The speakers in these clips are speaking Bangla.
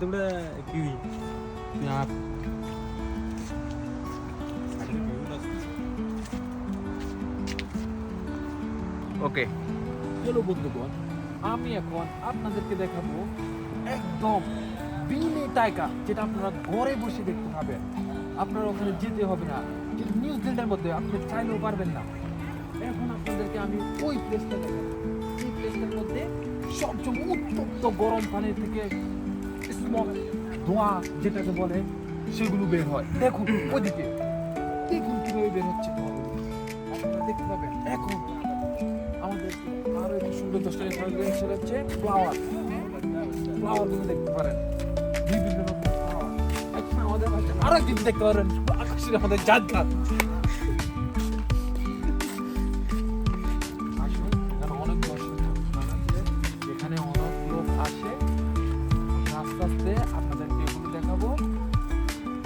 ওকে, চলো বন্ধুগণ, আমি এখন আপনাদেরকে দেখাবো একদম বিনে টাকা, যেটা আপনারা ঘরে বসে দেখতে পাবেন। আপনারা ওখানে যেতে হবে না, যেটা নিউজিল্যান্ডের মধ্যে আপনি চাইলেও পারবেন না। এখন আপনাদেরকে আমি ওই প্লেসটা দেখাবো, এই প্লেসটার মধ্যে সবচেয়ে উত্তপ্ত গরম পানির থেকে স্মোক, ধোঁয়া যেটাকে বলে, সেগুলো বের হয়। দেখুন ওইদিকে, দেখুন কিভাবে বের হচ্ছে ধোঁয়াগুলো, আপনারা দেখতে পাবেন। এখন আমাদের আরো একটু সুন্দর দর্শনীয় সেটা হচ্ছে ফ্লাওয়ার গুলো দেখতে পারেন, বিভিন্ন রকম ফ্লাওয়ার। এখন আমাদের আরো একদিন দেখতে পারেন আকাশের আমাদের জাদগাছ। আসুন, এখানে অনেক দর্শনীয় স্থান আছে, এখানে অনেক লোক আসে। আস্তে আস্তে আপনাদেরকে এগুলো দেখাবো।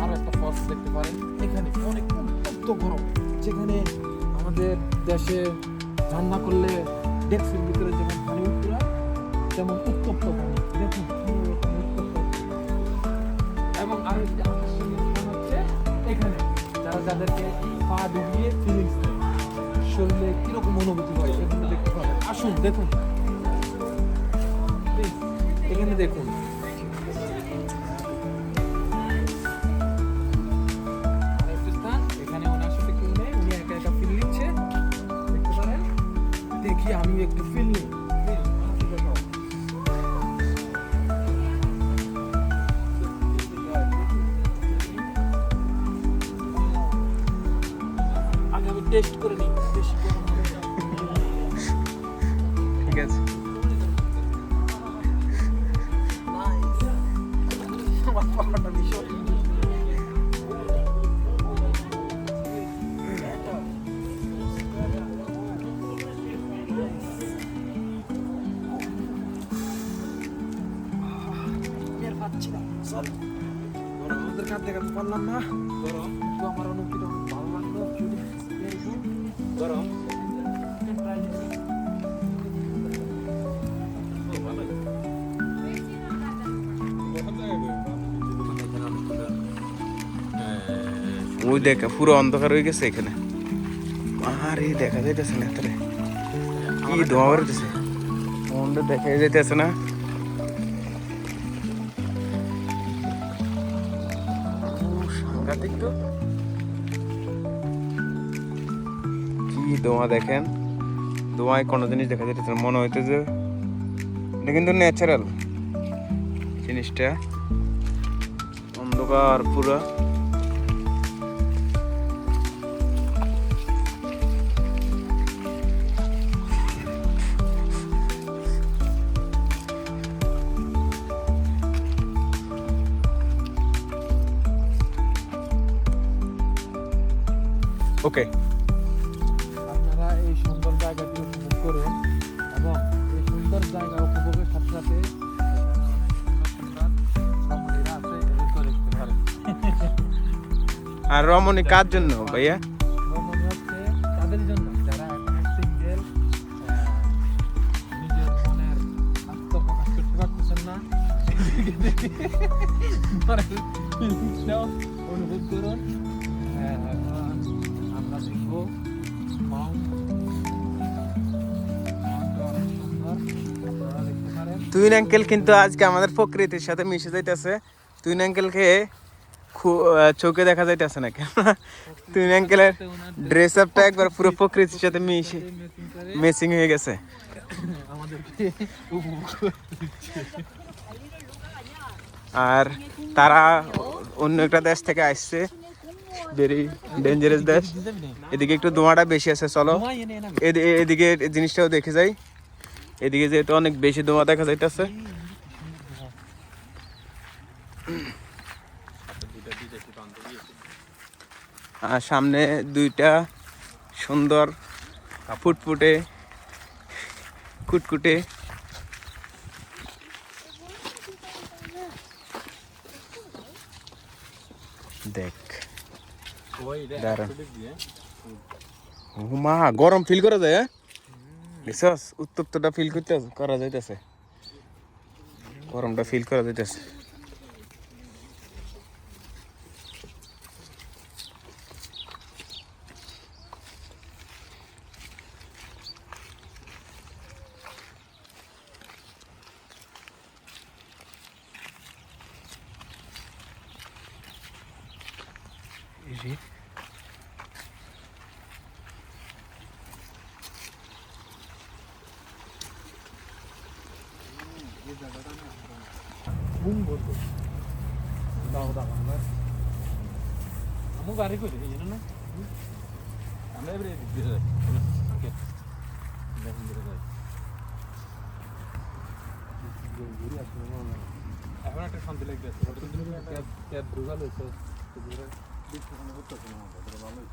আরো একটা ফলস দেখতে পারেন, এখানে অনেক উত্তপ্ত গরম, যেখানে আমাদের দেশে রান্না করলে ডেক্সির ভিতরে যেমন পানি উঠে তেমন উত্তপ্ত পানি। দেখুন উত্তপ্ত। এবং আরো একটি আকর্ষণীয় স্থান হচ্ছে এখানে, যাদেরকে পা ডুবিয়ে ফিলিংস দেয়, শরীরে কিরকম অনুভূতি হয় এখানে দেখতে পাবেন। আসুন দেখুন, এখানে দেখুন। আরেকটি স্থান, এখানে ওনার সাথে কেউ নেই, উনি একা একা ফিল নিচ্ছে, দেখতে পারেন। দেখি আমি একটু ফিল নিই। আগে আমি টেস্ট করে নিই, বেশি গরম হবে না। ঠিক আছে। আমার পাহাড়টা ভীষণ আমাদের কাছ দেখাতে পারলাম না, কিন্তু আমার অনুভূতিটা অনেক ভালো লাগলো। গরম ওই দেখা পুরো অন্ধকার হয়ে গেছে এখানে, আরে দেখা যাইতেছে না, তাহলে কি ধোঁয়া বেরোতেছে, মনটা দেখা যাইতেছে না। সাংঘাতিক তো, কি ধোঁয়া দেখেন, ধোঁয়ায় কোনো জিনিস দেখা যাইতেছে না, মনে হইতেছে এটা কিন্তু ন্যাচারাল জিনিসটা, অন্ধকার পুরা। ওকে, আপনারা এই সুন্দর জায়গাটি উপভোগ করুন, এবং এই সুন্দর জায়গা উপভোগের সাথে সাথে রমণীরা আছে, এদেরকেও দেখতে পারেন। আর রমণী কার জন্য ভাইয়া? রমণী হচ্ছে তাদের জন্য যারা এখন সিঙ্গেল, নিজের মনের আত্মপ্রকাশ করতে পারতেছেন না, অনুভব করুন। আমরা দেখবো মাউন্ট, আপনারা দেখতে পারেন। তুইন আঙ্কেল কিন্তু আজকে আমাদের প্রকৃতির সাথে মিশে যাইতেছে। তুইন আঙ্কেলকে চোখে দেখা যাইতেছে না কেন, তুইন আঙ্কেলের ড্রেস আপটা একবার পুরো প্রকৃতির সাথে মিশে ম্যাচিং হয়ে গেছে। আমাদেরকে উপভোগ করতে। আর তারা অন্য একটা দেশ থেকে আসছে, ভেরি ডেঞ্জারাস দেশ। এদিকে একটু ধোঁয়াটা বেশি আছে, চলো এদিকে জিনিসটাও দেখে যাই। এদিকে যেহেতু অনেক বেশি ধোঁয়া দেখা যাইতেছে। আর সামনে দুইটা সুন্দর ফুটফুটে কুটকুটে দেখ, দাঁড়ান। ও মা, গরম ফিল করা যায়, দেখছস? উত্তপ্তটা ফিল করতে করা যাইতেছে, গরমটা ফিল করা যাইতেছে। বসি। আমি গাড়ি করে এই জন্য না আমরা এবারে দিতে যাই। ওকে দেখুন দিতে যাই। ঘুরে আসলে এখন একটা শান্তি লাগবে। ক্যাব ঢুকাল হয়েছে ঘুরে বিচ্ছন্ন করতেছে না আমাদের ভালোই।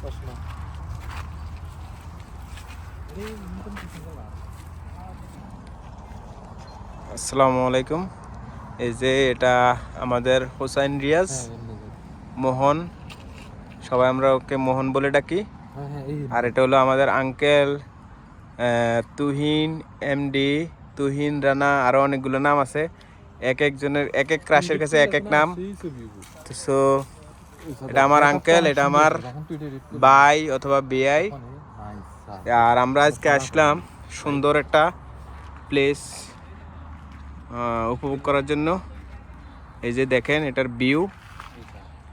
চশমা আসসালামু আলাইকুম। এই যে এটা আমাদের হোসাইন রিয়াজ মোহন, সবাই আমরা ওকে মোহন বলে ডাকি। আর এটা হলো আমাদের আঙ্কেল তুহিন এমডি, তুহিন রানা, আরো অনেকগুলো নাম আছে, এক একজনের এক এক ক্রাশের কাছে এক এক নাম। সো এটা আমার আঙ্কেল, এটা আমার ভাই অথবা বিআই। আর আমরা আজকে আসলাম সুন্দর একটা প্লেস উপভোগ করার জন্য। এই যে দেখেন এটার ভিউ,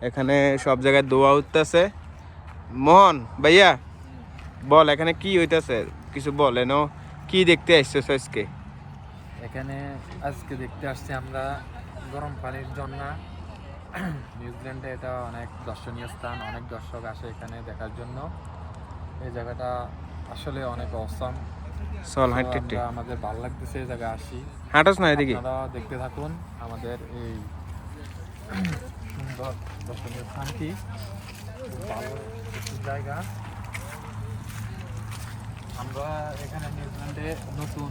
এখানে সব জায়গায় দোয়া উঠতেছে। মোহন ভাইয়া বল এখানে কি হইতাছে, কিছু বল, এনো কি দেখতে আসছো আজকে? এখানে আজকে দেখতে আসছি আমরা গরম পানির ঝর্ণা। নিউজিল্যান্ডে এটা অনেক দর্শনীয় স্থান, অনেক দর্শক আসে এখানে দেখার জন্য। এই জায়গাটা আসলে অনেক অসাম। চল হাঁটতে আমাদের ভালো লাগতেছে এই জায়গায় আসি। হাঁটাস না এদিকে, আপনারা দেখতে থাকুন আমাদের এই সুন্দর দর্শনীয় স্থানটি। খুব ভালো একটি জায়গা। আমরা এখানে নিউজিল্যান্ডে নতুন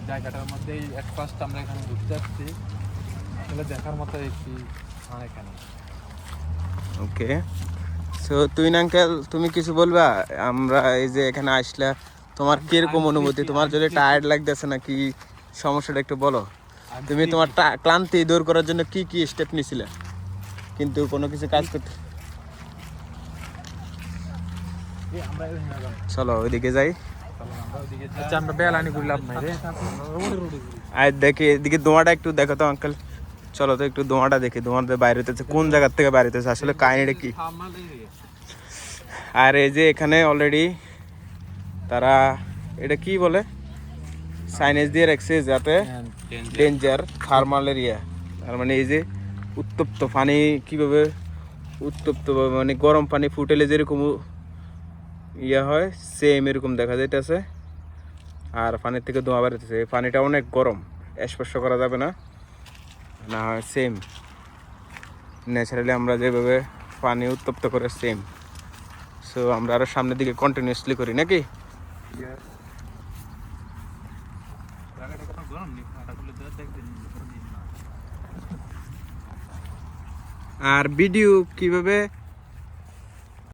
জায়গাটার মধ্যেই এক ফার্স্ট আমরা এখানে ঘুরতে যাচ্ছি। আসলে দেখার মতো একটি স্থান এখানে। ওকে। সো তুই আঙ্কেল তুমি কিছু বলবা? আমরা এই যে এখানে আসলা, তোমার কিরকম অনুভূতি? তোমার যদি টায়ার্ড লাগতেছে না কি সমস্যাটা একটু বলো। তুমি তোমার ক্লান্তি দূর করার জন্য কি কি স্টেপ নিছিলে, কিন্তু কোনো কিছু কাজ করতে। চলো ওইদিকে যাই। আচ্ছা আমরা বেলানি ঘুরলাম না রে। আর দেখি এদিকে ধোঁয়াটা একটু দেখো তো আঙ্কেল, চলো তো একটু ধোঁয়াটা দেখি, ধোঁয়াটা বাইরে হইতেছে, কোন জায়গার থেকে বাইরে হইতেছে, আসলে কাহিনিটা কি। আর এই যে এখানে অলরেডি তারা এটা কি বলে সাইনেজ দিয়ে রাখছে যাতে ডেঞ্জার থার্মাল এরিয়া। তার মানে এই যে উত্তপ্ত পানি কিভাবে উত্তপ্ত মানে গরম পানি ফুটেলে যেরকম ইয়া হয় সেম এরকম দেখা যাইতেছে। আর পানির থেকে ধোঁয়া বেরোতেছে, পানিটা অনেক গরম, স্পর্শ করা যাবে না, না হয় সেম ন্যাচারালি আমরা যেভাবে পানি উত্তপ্ত করে সেম। সো আমরা আরো সামনের দিকে কন্টিনিউসলি করি নাকি। আর ভিডিও কিভাবে